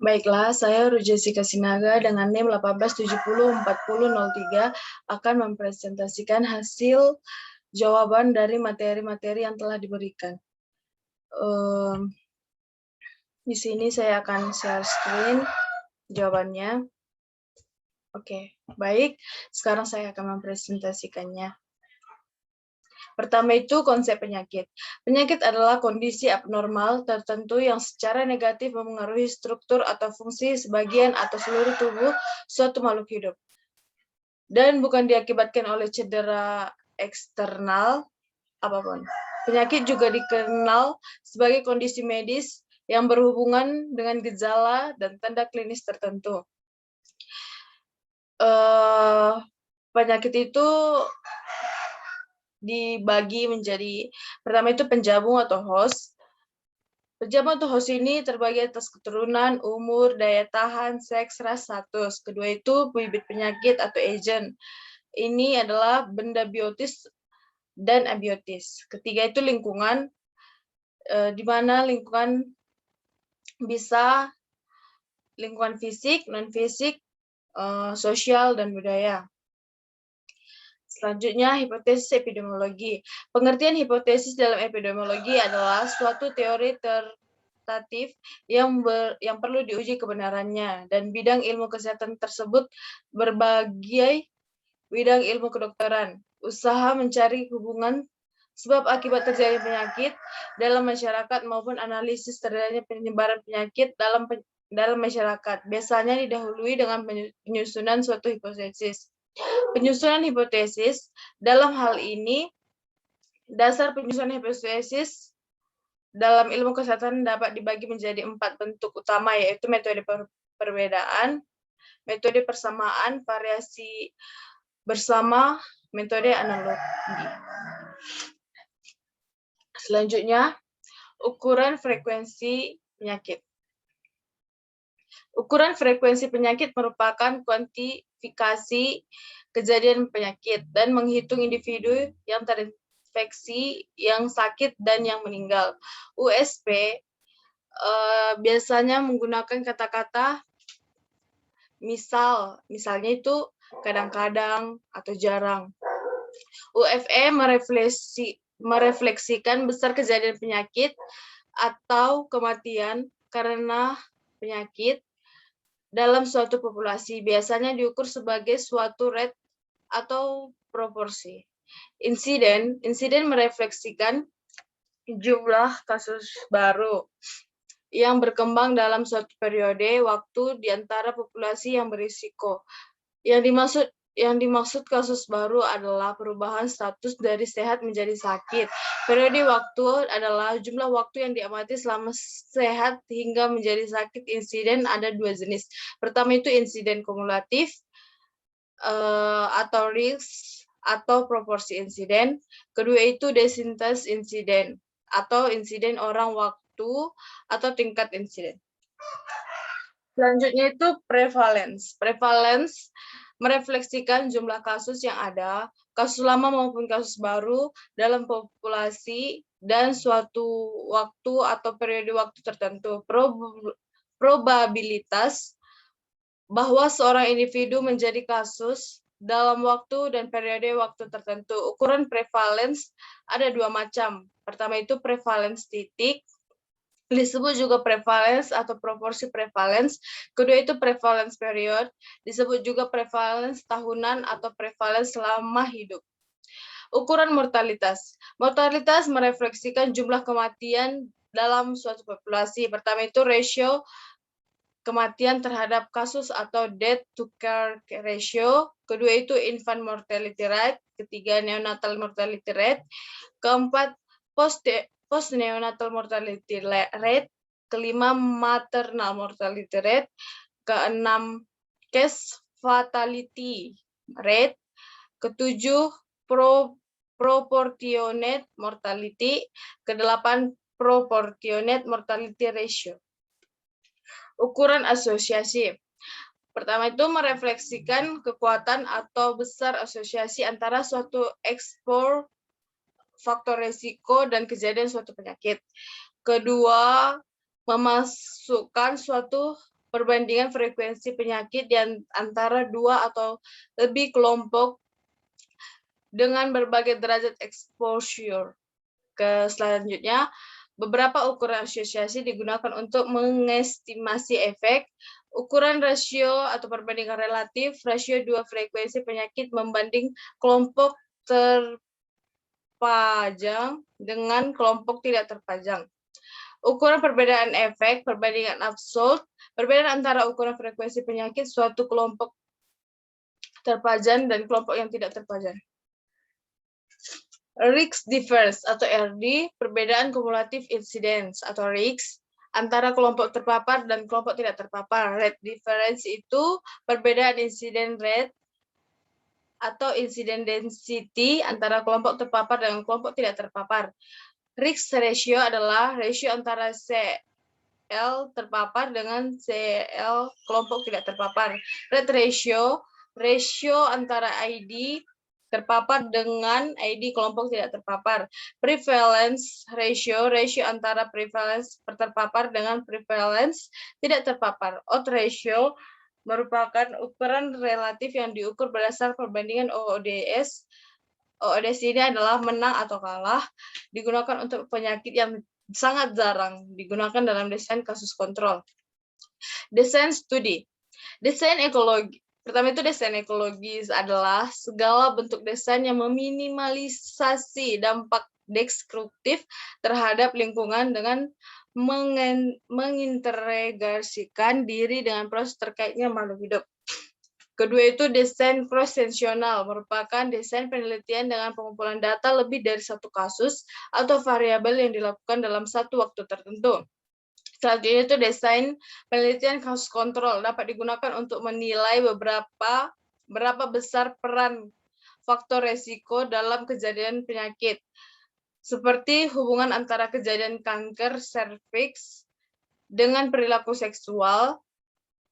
Baiklah, saya Ru Jessica Sinaga dengan NIM 18704003 akan mempresentasikan hasil jawaban dari materi-materi yang telah diberikan. Di sini saya akan share screen jawabannya. Oke, baik. Sekarang saya akan mempresentasikannya. Pertama itu konsep penyakit. Penyakit adalah kondisi abnormal tertentu yang secara negatif memengaruhi struktur atau fungsi sebagian atau seluruh tubuh suatu makhluk hidup. Dan bukan diakibatkan oleh cedera eksternal apapun. Penyakit juga dikenal sebagai kondisi medis yang berhubungan dengan gejala dan tanda klinis tertentu. Penyakit itu dibagi menjadi, pertama itu penjamu atau host. Penjamu atau host ini terbagi atas keturunan, umur, daya tahan, seks, ras, status. Kedua itu bibit penyakit atau agent. Ini adalah benda biotis dan abiotis. Ketiga itu lingkungan, di mana lingkungan bisa lingkungan fisik, non-fisik, sosial, dan budaya. Selanjutnya, hipotesis epidemiologi. Pengertian hipotesis dalam epidemiologi adalah suatu teori tentatif yang perlu diuji kebenarannya, dan bidang ilmu kesehatan tersebut berbagai bidang ilmu kedokteran, usaha mencari hubungan sebab akibat terjadi penyakit dalam masyarakat maupun analisis terjadinya penyebaran penyakit dalam masyarakat. Biasanya didahului dengan penyusunan suatu hipotesis. Penyusunan hipotesis dalam hal ini, dasar penyusunan hipotesis dalam ilmu kesehatan dapat dibagi menjadi 4 bentuk utama, yaitu metode perbedaan, metode persamaan, variasi bersama, metode analogi. Selanjutnya, ukuran frekuensi penyakit. Ukuran frekuensi penyakit merupakan kuantifikasi kejadian penyakit dan menghitung individu yang terinfeksi, yang sakit, dan yang meninggal. USP biasanya menggunakan kata-kata misalnya itu kadang-kadang atau jarang. UFE merefleksikan besar kejadian penyakit atau kematian karena penyakit dalam suatu populasi, biasanya diukur sebagai suatu rate atau proporsi. Insiden merefleksikan jumlah kasus baru yang berkembang dalam suatu periode waktu di antara populasi yang berisiko. Yang dimaksud kasus baru adalah perubahan status dari sehat menjadi sakit. Periode waktu adalah jumlah waktu yang diamati selama sehat hingga menjadi sakit. Insiden ada 2 jenis. Pertama itu insiden kumulatif atau risk atau proporsi insiden. Kedua itu desintas insiden atau insiden orang, waktu, atau tingkat insiden. Selanjutnya itu prevalence. Prevalence merefleksikan jumlah kasus yang ada, kasus lama maupun kasus baru dalam populasi dan suatu waktu atau periode waktu tertentu. Probabilitas bahwa seorang individu menjadi kasus dalam waktu dan periode waktu tertentu. Ukuran prevalence ada 2 macam. Pertama itu prevalence titik, disebut juga prevalence atau proporsi prevalence. Kedua itu prevalence period, disebut juga prevalence tahunan atau prevalence selama hidup. Ukuran mortalitas. Mortalitas merefleksikan jumlah kematian dalam suatu populasi. Pertama itu rasio kematian terhadap kasus atau death to care ratio. Kedua itu infant mortality rate. Ketiga neonatal mortality rate. Keempat post neonatal mortality rate, kelima maternal mortality rate, keenam case fatality rate, ketujuh proportionate mortality, kedelapan proportionate mortality ratio. Ukuran asosiasi. Pertama itu merefleksikan kekuatan atau besar asosiasi antara suatu ekspor faktor resiko dan kejadian suatu penyakit. Kedua, memasukkan suatu perbandingan frekuensi penyakit di antara dua atau lebih kelompok dengan berbagai derajat exposure. Selanjutnya, beberapa ukuran asosiasi digunakan untuk mengestimasi efek. Ukuran rasio atau perbandingan relatif, rasio dua frekuensi penyakit membanding kelompok terpajang dengan kelompok tidak terpajang. Ukuran perbedaan efek, perbandingan absolut, perbedaan antara ukuran frekuensi penyakit suatu kelompok terpajang dan kelompok yang tidak terpajang. Risk difference atau RD, perbedaan kumulatif incidence atau risk antara kelompok terpapar dan kelompok tidak terpapar. Rate difference itu perbedaan incident rate atau incident density antara kelompok terpapar dan kelompok tidak terpapar. Risk ratio adalah rasio antara CL terpapar dengan CL kelompok tidak terpapar. Rate ratio, rasio antara ID terpapar dengan ID kelompok tidak terpapar. Prevalence ratio, rasio antara prevalence terpapar dengan prevalence tidak terpapar. Odds ratio merupakan ukuran relatif yang diukur berdasar perbandingan OODS. OODS ini adalah menang atau kalah, digunakan untuk penyakit yang sangat jarang digunakan dalam desain kasus kontrol. Desain studi. Desain ekologi. Pertama itu desain ekologis adalah segala bentuk desain yang meminimalisasi dampak destruktif terhadap lingkungan dengan mengintegrasikan diri dengan proses terkaitnya makhluk hidup. Kedua itu desain cross-sectional, merupakan desain penelitian dengan pengumpulan data lebih dari satu kasus atau variabel yang dilakukan dalam satu waktu tertentu. Selanjutnya itu desain penelitian kasus kontrol, dapat digunakan untuk menilai berapa besar peran faktor resiko dalam kejadian penyakit, seperti hubungan antara kejadian kanker serviks dengan perilaku seksual,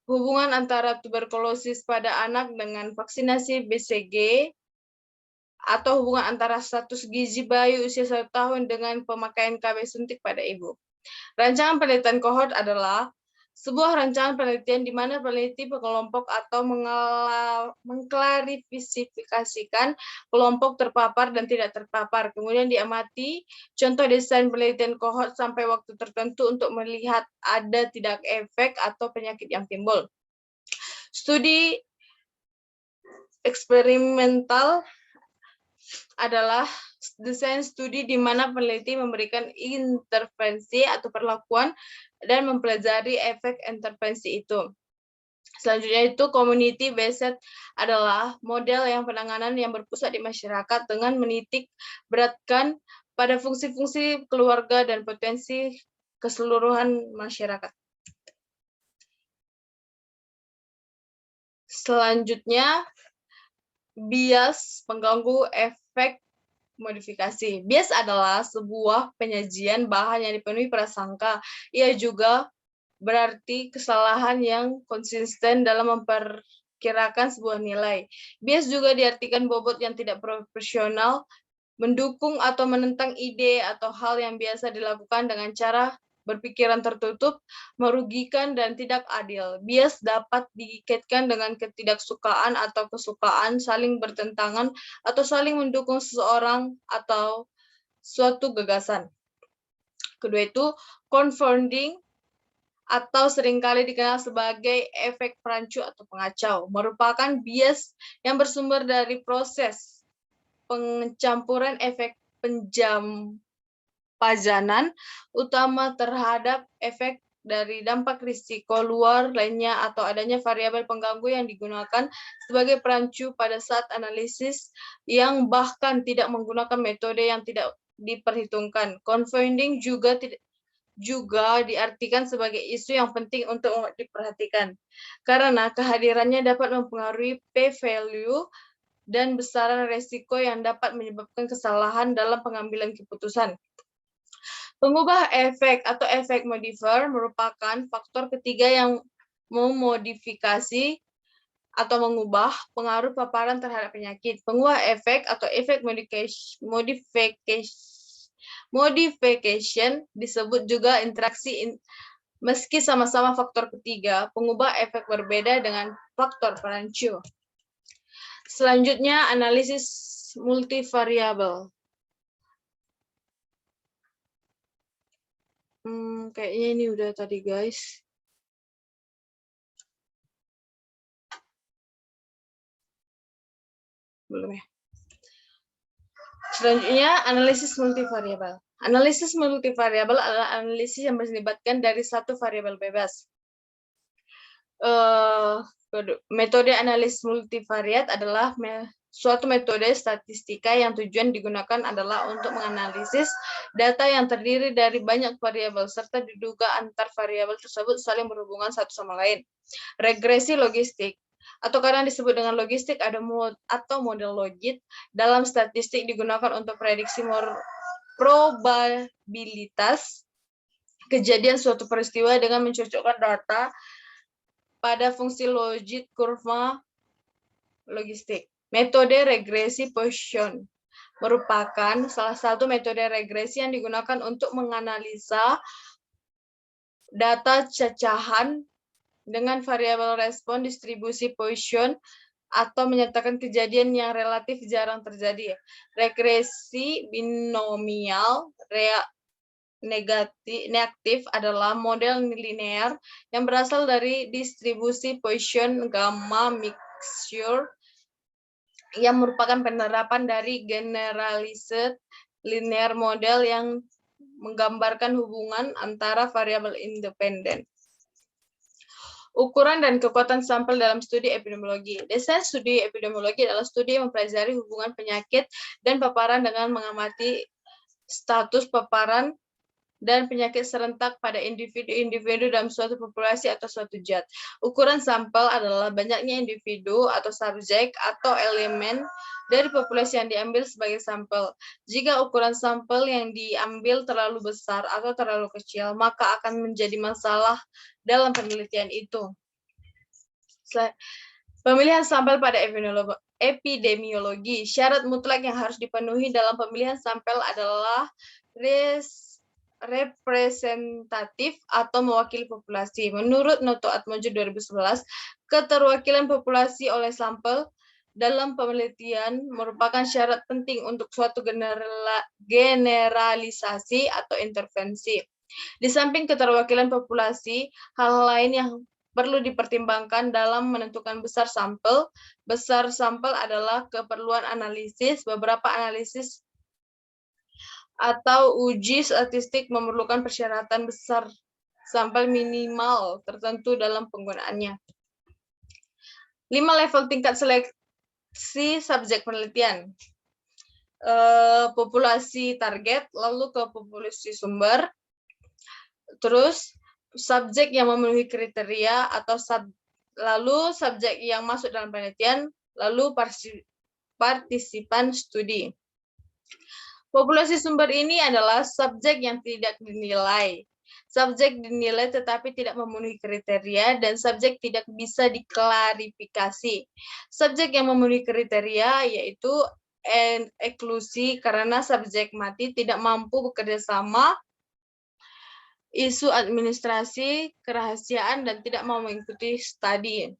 hubungan antara tuberkulosis pada anak dengan vaksinasi BCG, atau hubungan antara status gizi bayi usia 1 tahun dengan pemakaian KB suntik pada ibu. Rancangan penelitian kohort adalah sebuah rancangan penelitian di mana peneliti berkelompok atau mengklarifikasikan kelompok terpapar dan tidak terpapar. Kemudian diamati contoh desain penelitian kohort sampai waktu tertentu untuk melihat ada tidak efek atau penyakit yang timbul. Studi eksperimental adalah desain studi di mana peneliti memberikan intervensi atau perlakuan dan mempelajari efek intervensi itu. Selanjutnya itu community based adalah model yang penanganan yang berpusat di masyarakat dengan menitik beratkan pada fungsi-fungsi keluarga dan potensi keseluruhan masyarakat. Selanjutnya, bias pengganggu efek modifikasi. Bias adalah sebuah penyajian bahan yang dipenuhi prasangka. Ia juga berarti kesalahan yang konsisten dalam memperkirakan sebuah nilai. Bias juga diartikan bobot yang tidak proporsional, mendukung atau menentang ide atau hal yang biasa dilakukan dengan cara berpikiran tertutup, merugikan, dan tidak adil. Bias dapat dikaitkan dengan ketidaksukaan atau kesukaan, saling bertentangan, atau saling mendukung seseorang atau suatu gagasan. Kedua itu, confounding, atau seringkali dikenal sebagai efek perancu atau pengacau, merupakan bias yang bersumber dari proses pencampuran efek pajanan utama terhadap efek dari dampak risiko luar lainnya atau adanya variabel pengganggu yang digunakan sebagai perancu pada saat analisis yang bahkan tidak menggunakan metode yang tidak diperhitungkan. Confounding juga diartikan sebagai isu yang penting untuk diperhatikan karena kehadirannya dapat mempengaruhi p-value dan besaran resiko yang dapat menyebabkan kesalahan dalam pengambilan keputusan. Pengubah efek atau efek modifier merupakan faktor ketiga yang memodifikasi atau mengubah pengaruh paparan terhadap penyakit. Pengubah efek atau efek modification disebut juga interaksi Meski sama-sama faktor ketiga, pengubah efek berbeda dengan faktor perancu. Selanjutnya, analisis multivariabel. Kayaknya ini udah tadi, guys. Belum ya? Selanjutnya, analisis multivariabel. Analisis multivariabel adalah analisis yang melibatkan dari satu variabel bebas. Metode analisis multivariat adalah suatu metode statistika yang tujuan digunakan adalah untuk menganalisis data yang terdiri dari banyak variabel serta diduga antar variabel tersebut saling berhubungan satu sama lain. Regresi logistik atau kadang disebut dengan logistik atau model logit dalam statistik digunakan untuk prediksi probabilitas kejadian suatu peristiwa dengan mencocokkan data pada fungsi logit kurva logistik. Metode regresi Poisson merupakan salah satu metode regresi yang digunakan untuk menganalisa data cacahan dengan variabel respon distribusi Poisson atau menyatakan kejadian yang relatif jarang terjadi. Regresi binomial negatif adalah model linear yang berasal dari distribusi Poisson gamma mixture yang merupakan penerapan dari generalized linear model yang menggambarkan hubungan antara variabel independen. Ukuran dan kekuatan sampel dalam studi epidemiologi. Desain studi epidemiologi adalah studi yang mempelajari hubungan penyakit dan paparan dengan mengamati status paparan dan penyakit serentak pada individu-individu dalam suatu populasi atau suatu zat. Ukuran sampel adalah banyaknya individu atau subjek atau elemen dari populasi yang diambil sebagai sampel. Jika ukuran sampel yang diambil terlalu besar atau terlalu kecil, maka akan menjadi masalah dalam penelitian itu. Pemilihan sampel pada epidemiologi. Syarat mutlak yang harus dipenuhi dalam pemilihan sampel adalah representatif atau mewakili populasi. Menurut Noto Atmojo 2011, keterwakilan populasi oleh sampel dalam penelitian merupakan syarat penting untuk suatu generalisasi atau intervensi. Di samping keterwakilan populasi, hal lain yang perlu dipertimbangkan dalam menentukan besar sampel. Besar sampel adalah keperluan analisis. Beberapa analisis atau uji statistik memerlukan persyaratan besar sampel minimal tertentu dalam penggunaannya. 5 level tingkat seleksi subjek penelitian. Populasi target, lalu ke populasi sumber, terus subjek yang memenuhi kriteria atau lalu subjek yang masuk dalam penelitian, lalu partisipan studi. Populasi sumber ini adalah subjek yang tidak dinilai. Subjek dinilai tetapi tidak memenuhi kriteria dan subjek tidak bisa diklarifikasi. Subjek yang memenuhi kriteria yaitu eksklusi karena subjek mati tidak mampu bekerja sama, isu administrasi, kerahasiaan, dan tidak mau mengikuti studi.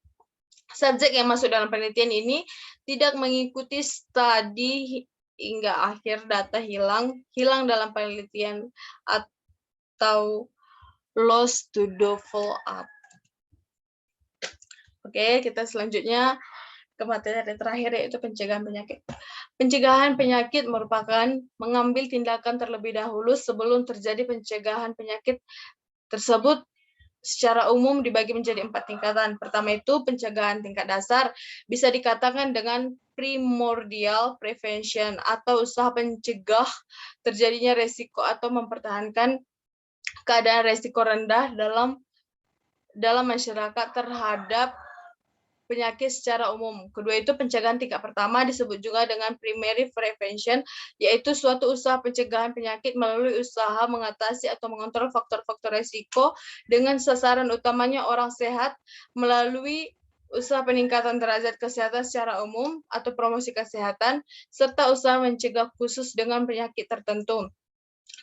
Subjek yang masuk dalam penelitian ini tidak mengikuti studi hingga akhir data hilang dalam penelitian atau lost to the follow-up. Oke, kita selanjutnya ke materi terakhir yaitu pencegahan penyakit. Pencegahan penyakit merupakan mengambil tindakan terlebih dahulu sebelum terjadi pencegahan penyakit tersebut. Secara umum dibagi menjadi 4 tingkatan. Pertama itu pencegahan tingkat dasar, bisa dikatakan dengan primordial prevention atau usaha pencegah terjadinya resiko atau mempertahankan keadaan resiko rendah dalam masyarakat terhadap penyakit secara umum. Kedua itu pencegahan tingkat pertama disebut juga dengan primary prevention, yaitu suatu usaha pencegahan penyakit melalui usaha mengatasi atau mengontrol faktor-faktor resiko dengan sasaran utamanya orang sehat melalui usaha peningkatan derajat kesehatan secara umum atau promosi kesehatan, serta usaha mencegah khusus dengan penyakit tertentu.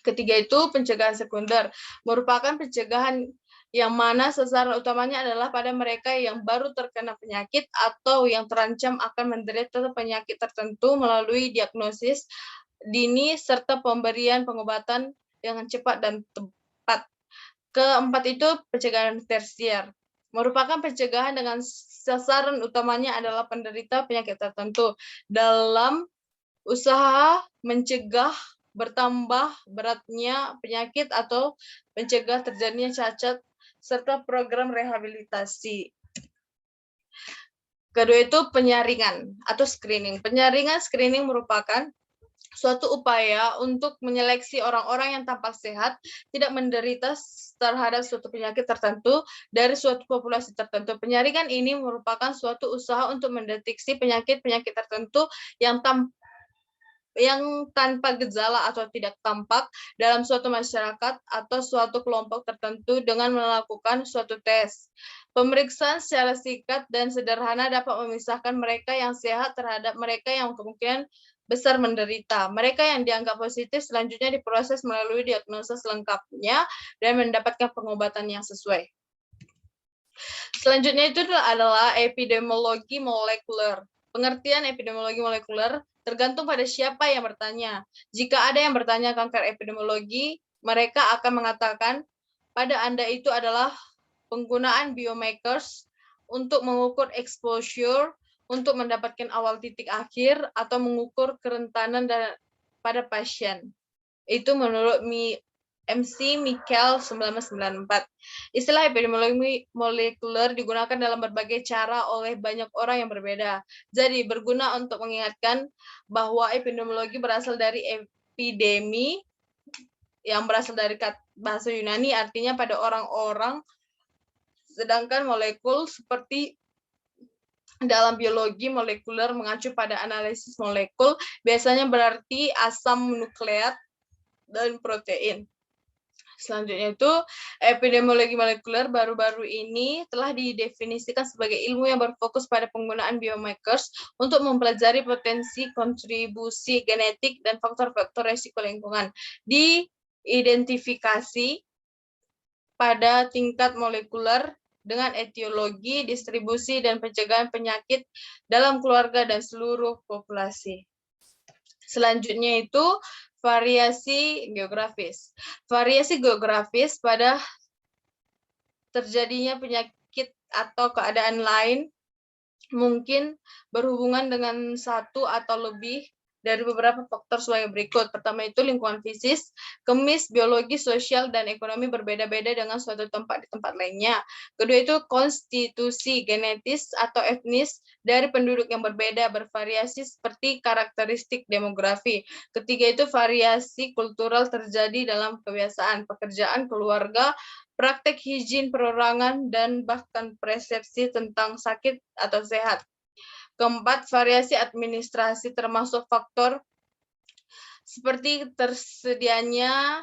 Ketiga itu pencegahan sekunder, merupakan pencegahan yang mana sasaran utamanya adalah pada mereka yang baru terkena penyakit atau yang terancam akan menderita penyakit tertentu melalui diagnosis dini serta pemberian pengobatan dengan cepat dan tepat. Keempat itu pencegahan tersier, merupakan pencegahan dengan sasaran utamanya adalah penderita penyakit tertentu dalam usaha mencegah bertambah beratnya penyakit atau mencegah terjadinya cacat serta program rehabilitasi. Kedua itu penyaringan atau screening. Penyaringan screening merupakan suatu upaya untuk menyeleksi orang-orang yang tampak sehat, tidak menderita terhadap suatu penyakit tertentu dari suatu populasi tertentu. Penyaringan ini merupakan suatu usaha untuk mendeteksi penyakit-penyakit tertentu yang tanpa gejala atau tidak tampak dalam suatu masyarakat atau suatu kelompok tertentu dengan melakukan suatu tes. Pemeriksaan secara singkat dan sederhana dapat memisahkan mereka yang sehat terhadap mereka yang kemungkinan besar menderita. Mereka yang dianggap positif selanjutnya diproses melalui diagnosa selengkapnya dan mendapatkan pengobatan yang sesuai. Selanjutnya itu adalah epidemiologi molekuler. Pengertian epidemiologi molekuler tergantung pada siapa yang bertanya. Jika ada yang bertanya kanker epidemiologi, mereka akan mengatakan pada Anda itu adalah penggunaan biomarkers untuk mengukur exposure, untuk mendapatkan awal titik akhir, atau mengukur kerentanan pada pasien. Itu menurut MC Michael 1994. Istilah epidemiologi molekuler digunakan dalam berbagai cara oleh banyak orang yang berbeda. Jadi berguna untuk mengingatkan bahwa epidemiologi berasal dari epidemi yang berasal dari bahasa Yunani artinya pada orang-orang, sedangkan molekul seperti dalam biologi molekuler mengacu pada analisis molekul biasanya berarti asam nukleat dan protein. Selanjutnya itu epidemiologi molekuler baru-baru ini telah didefinisikan sebagai ilmu yang berfokus pada penggunaan biomarkers untuk mempelajari potensi kontribusi genetik dan faktor-faktor resiko lingkungan. Diidentifikasi pada tingkat molekuler dengan etiologi, distribusi, dan pencegahan penyakit dalam keluarga dan seluruh populasi. Selanjutnya itu variasi geografis. Variasi geografis pada terjadinya penyakit atau keadaan lain mungkin berhubungan dengan satu atau lebih dari beberapa faktor sebagai berikut. Pertama itu lingkungan fisik, kemis, biologi, sosial, dan ekonomi berbeda-beda dengan suatu tempat di tempat lainnya. Kedua itu konstitusi genetis atau etnis dari penduduk yang berbeda, bervariasi seperti karakteristik demografi. Ketiga itu variasi kultural terjadi dalam kebiasaan, pekerjaan, keluarga, praktek higien perorangan, dan bahkan persepsi tentang sakit atau sehat. Keempat, variasi administrasi termasuk faktor seperti tersedianya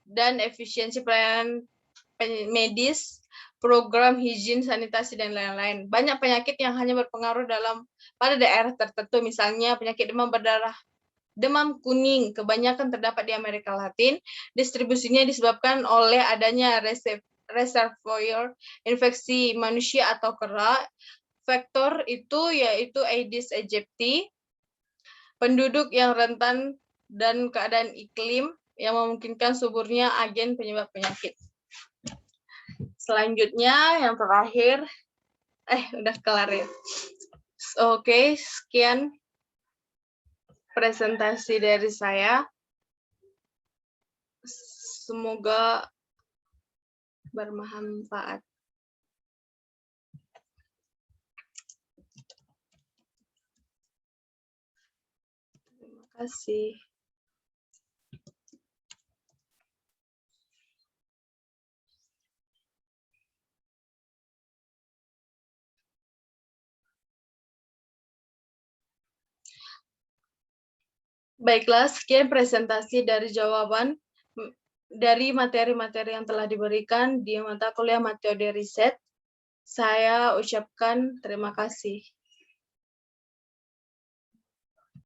dan efisiensi pelayanan medis, program higien, sanitasi, dan lain-lain. Banyak penyakit yang hanya berpengaruh pada daerah tertentu, misalnya penyakit demam berdarah. Demam kuning kebanyakan terdapat di Amerika Latin. Distribusinya disebabkan oleh adanya reservoir infeksi manusia atau kera. Faktor itu yaitu Aedes aegypti, penduduk yang rentan, dan keadaan iklim yang memungkinkan suburnya agen penyebab penyakit. Selanjutnya yang terakhir, udah kelar ya. Oke, sekian presentasi dari saya. Semoga bermanfaat. Terima kasih. Baiklah, sekian presentasi dari jawaban dari materi-materi yang telah diberikan di mata kuliah metode riset. Saya ucapkan terima kasih.